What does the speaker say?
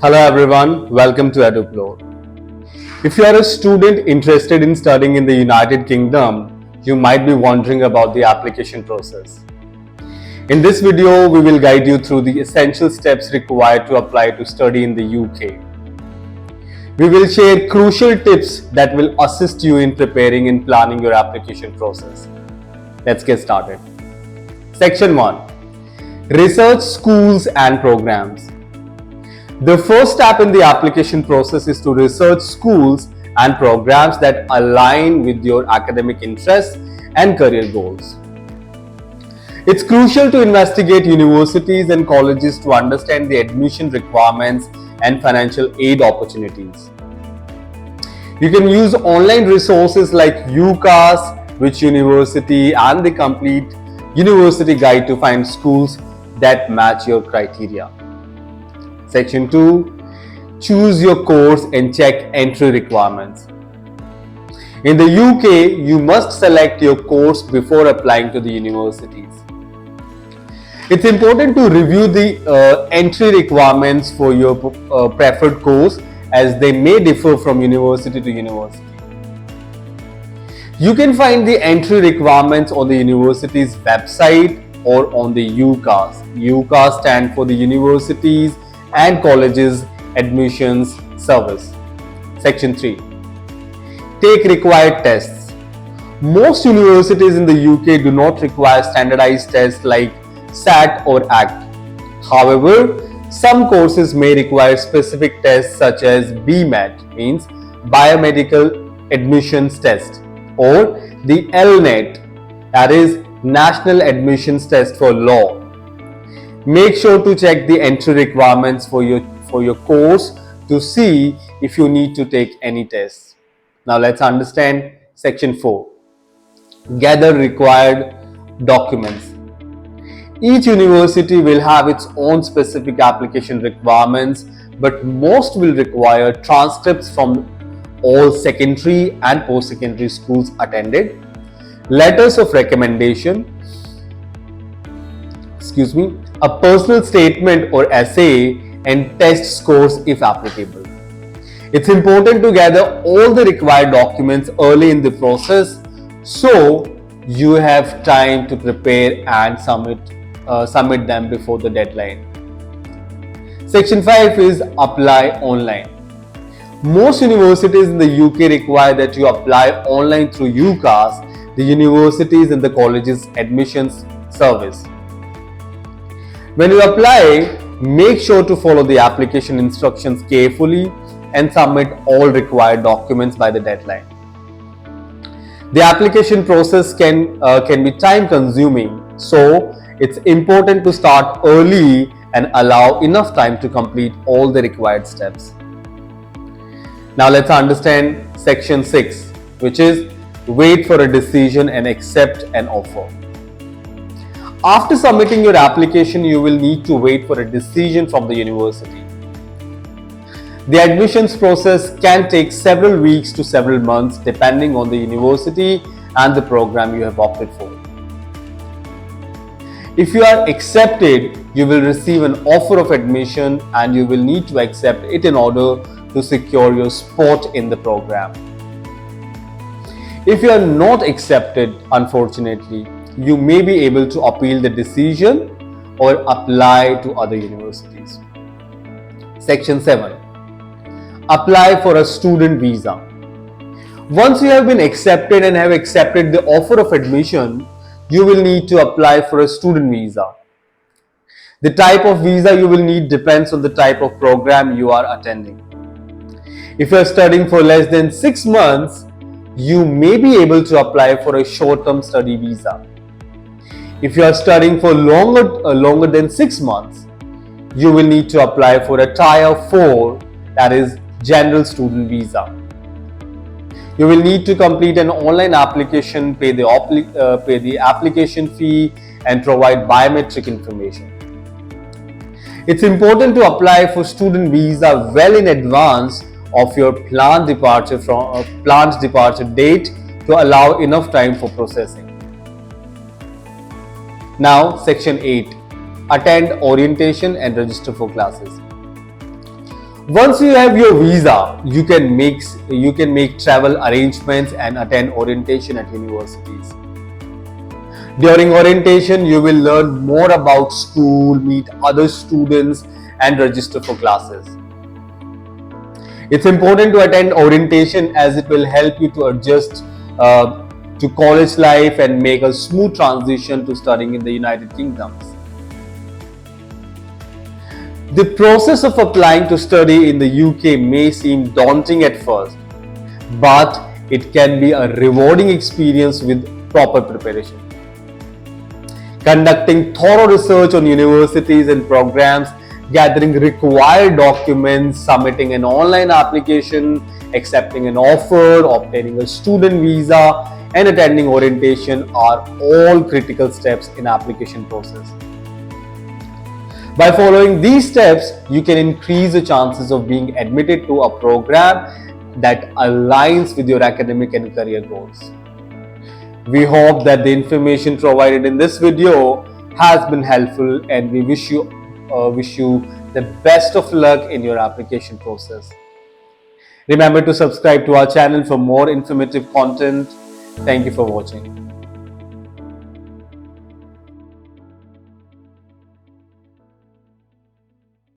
Hello everyone, welcome to Eduplor. If you are a student interested in studying in the United Kingdom, you might be wondering about the application process. In this video, we will guide you through the essential steps required to apply to study in the UK. We will share crucial tips that will assist you in preparing and planning your application process. Let's get started. Section 1. Research schools and programs. The first step in the application process is to research schools and programs that align with your academic interests and career goals. It's crucial to investigate universities and colleges to understand the admission requirements and financial aid opportunities. You can use online resources like UCAS, Which University, and the complete university guide to find schools that match your criteria. Section 2. Choose your course and check entry requirements. In the UK, you must select your course before applying to the universities. It's important to review the entry requirements for your preferred course, as they may differ from university to university. You can find the entry requirements on the university's website or on the UCAS. UCAS stands for the Universities and Colleges Admissions Service. Section 3. Take required tests. Most universities in the UK do not require standardized tests like SAT or ACT. However, some courses may require specific tests such as BMAT, means Biomedical Admissions Test, or the LNET, that is National Admissions Test for Law. Make sure to check the entry requirements for your course to see if you need to take any tests. Now let's understand Section 4. Gather required documents. Each university will have its own specific application requirements, but most will require transcripts from all secondary and post-secondary schools attended, letters of recommendation, a personal statement or essay, and test scores if applicable. It's important to gather all the required documents early in the process so you have time to prepare and submit them before the deadline. Section 5 is apply online. Most universities in the UK require that you apply online through UCAS, the Universities and the Colleges Admissions Service. When you apply, make sure to follow the application instructions carefully and submit all required documents by the deadline. The application process can be time consuming, so it's important to start early and allow enough time to complete all the required steps. Now let's understand Section 6, which is wait for a decision and accept an offer. After submitting your application, you will need to wait for a decision from the university. The admissions process can take several weeks to several months depending on the university and the program you have opted for. If you are accepted, you will receive an offer of admission and you will need to accept it in order to secure your spot in the program. If you are not accepted, unfortunately, you may be able to appeal the decision or apply to other universities. Section 7. Apply for a student visa. Once you have been accepted and have accepted the offer of admission, you will need to apply for a student visa. The type of visa you will need depends on the type of program you are attending. If you are studying for less than 6 months, you may be able to apply for a short-term study visa. If you are studying for longer than 6 months, you will need to apply for a Tier 4, that is General Student Visa. You will need to complete an online application, pay the application fee, and provide biometric information. It's important to apply for student visa well in advance of your planned departure date to allow enough time for processing. Now, Section 8. Attend orientation and register for classes. Once you have your visa, you can make travel arrangements and attend orientation at universities. During orientation, you will learn more about school, meet other students, and register for classes. It's important to attend orientation as it will help you to adjust to college life and make a smooth transition to studying in the United Kingdom. The process of applying to study in the UK may seem daunting at first, but it can be a rewarding experience with proper preparation. Conducting thorough research on universities and programs, gathering required documents, submitting an online application, accepting an offer, obtaining a student visa, and attending orientation are all critical steps in application process. By following these steps, you can increase the chances of being admitted to a program that aligns with your academic and career goals. We hope that the information provided in this video has been helpful, and we wish you the best of luck in your application process. Remember to subscribe to our channel for more informative content. Thank you for watching.